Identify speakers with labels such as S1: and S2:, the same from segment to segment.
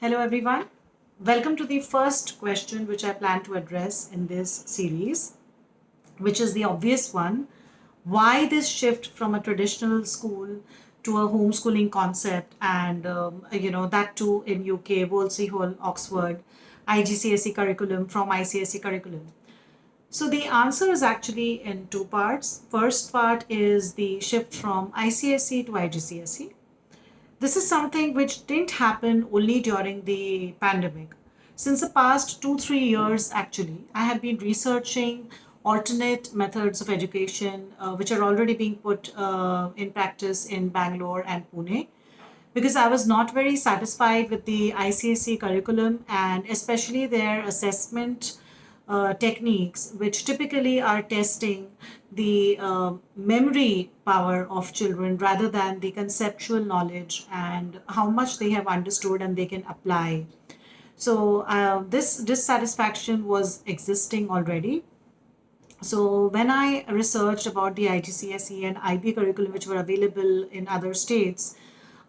S1: Hello, everyone. Welcome to the first question which I plan to address in this series, which is the obvious one. Why this shift from a traditional school to a homeschooling concept, and that too in UK, Wolsey Hall, Oxford, IGCSE curriculum from ICSE curriculum. So the answer is actually in two parts. First part is the shift from ICSE to IGCSE. This is something which didn't happen only during the pandemic. Since the past 2, 3 years, actually, I have been researching alternate methods of education which are already being put in practice in Bangalore and Pune because I was not very satisfied with the ICSE curriculum and especially their assessment techniques, which typically are testing the memory power of children rather than the conceptual knowledge and how much they have understood and they can apply. So this dissatisfaction was existing already. So when I researched about the IGCSE and IB curriculum which were available in other states,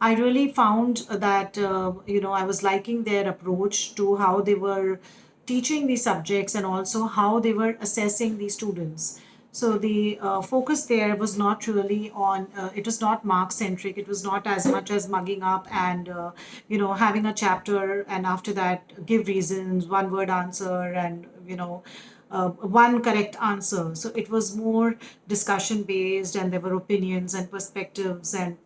S1: I really found that I was liking their approach to how they were teaching the subjects and also how they were assessing the students. So the focus there was not really on it was not mark centric. It was not as much as mugging up and having a chapter and after that give reasons, one word answer, and one correct answer. So it was more discussion based, and there were opinions and perspectives, and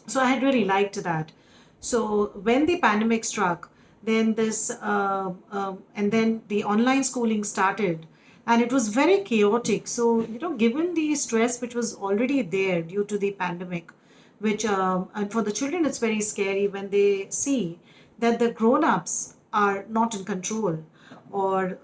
S1: so I had really liked that. So when the pandemic struck, then and then the online schooling started, and it was very chaotic. So given the stress which was already there due to the pandemic, which and for the children it's very scary when they see that the grown-ups are not in control, or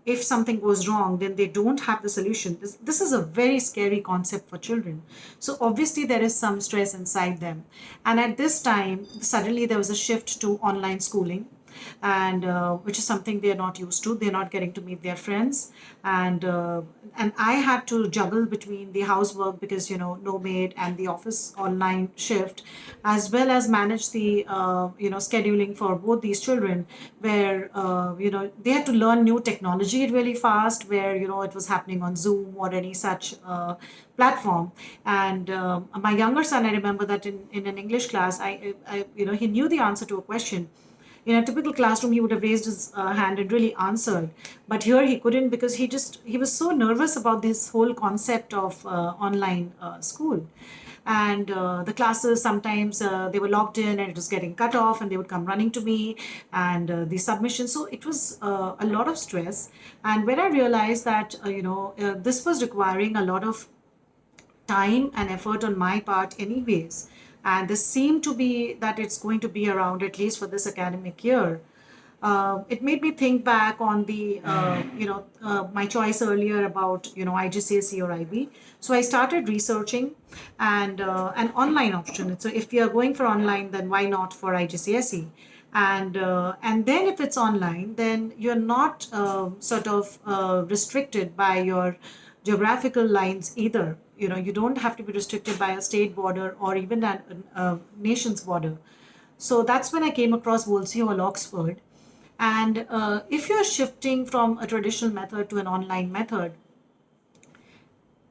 S1: if something goes wrong then they don't have the solution. This is a very scary concept for children, so obviously there is some stress inside them. And at this time suddenly there was a shift to online schooling, and which is something they're not used to. They're not getting to meet their friends, and I had to juggle between the housework because no maid and the office online shift, as well as manage the scheduling for both these children, where they had to learn new technology really fast, where it was happening on Zoom or any such platform. And my younger son, I remember that in an English class, he knew the answer to a question. In a typical classroom he would have raised his hand and really answered, but here he couldn't because he was so nervous about this whole concept of online school. And the classes sometimes they were logged in and it was getting cut off and they would come running to me, and the submission. So it was a lot of stress. And when I realized that this was requiring a lot of time and effort on my part anyways, and this seemed to be that it's going to be around at least for this academic year. It made me think back on the my choice earlier about IGCSE or IB. So I started researching and an online option. So if you are going for online, then why not for IGCSE? And then if it's online, then you're not sort of restricted by your geographical lines either. You don't have to be restricted by a state border or even a nation's border. So that's when I came across Wolsey or Oxford. And if you're shifting from a traditional method to an online method,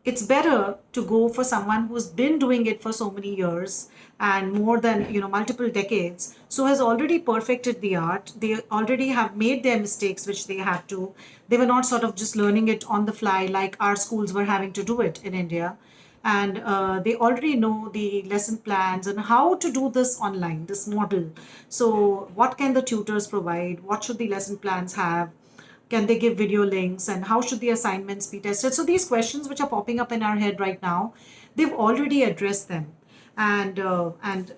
S1: it's better to go for someone who's been doing it for so many years and more than multiple decades, so has already perfected the art. They already have made their mistakes which they had to. They were not sort of just learning it on the fly like our schools were having to do it in India. And they already know the lesson plans and how to do this online, this model. So what can the tutors provide? What should the lesson plans have? Can they give video links, and how should the assignments be tested? So these questions which are popping up in our head right now, they've already addressed them, and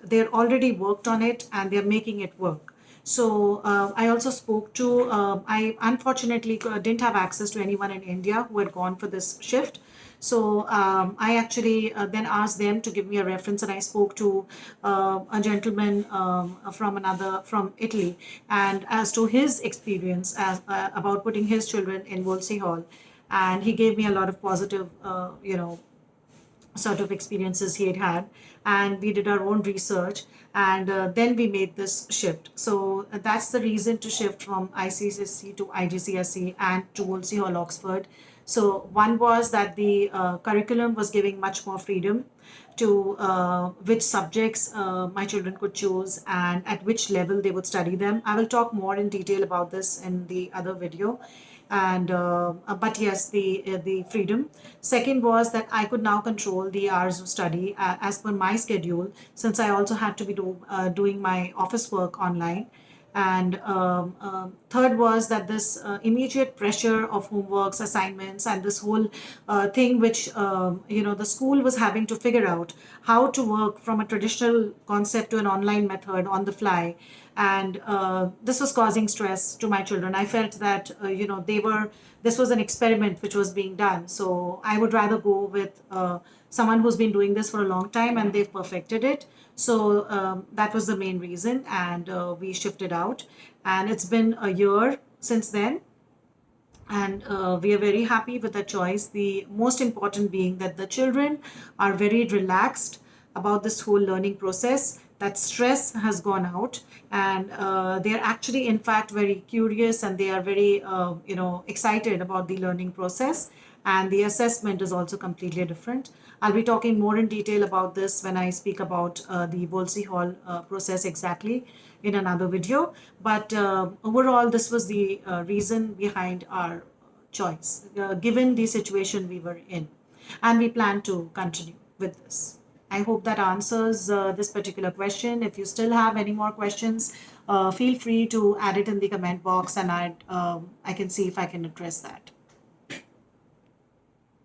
S1: they're already worked on it and they're making it work. So I also spoke to. I unfortunately didn't have access to anyone in India who had gone for this shift. So I actually then asked them to give me a reference, and I spoke to a gentleman from Italy, and as to his experience about putting his children in Wolsey Hall, and he gave me a lot of positive, sort of experiences he had had, and we did our own research, and then we made this shift. So that's the reason to shift from ICSE to IGCSE and to Wolsey Hall Oxford. So one was that the curriculum was giving much more freedom to which subjects my children could choose and at which level they would study them. I will talk more in detail about this in the other video. And but yes, the freedom. Second was that I could now control the hours of study as per my schedule, since I also had to be doing my office work online. And third was that this immediate pressure of homeworks, assignments, and this whole thing which the school was having to figure out how to work from a traditional concept to an online method on the fly. And this was causing stress to my children. I felt that this was an experiment which was being done, so I would rather go with someone who's been doing this for a long time and they've perfected it. So that was the main reason, and we shifted out. And it's been a year since then, and we are very happy with the choice. The most important being that the children are very relaxed about this whole learning process, that stress has gone out, and they are actually in fact very curious, and they are very excited about the learning process. And the assessment is also completely different. I'll be talking more in detail about this when I speak about the Wolsey Hall process exactly in another video. But overall, this was the reason behind our choice, given the situation we were in. And we plan to continue with this. I hope that answers this particular question. If you still have any more questions, feel free to add it in the comment box, and I can see if I can address that.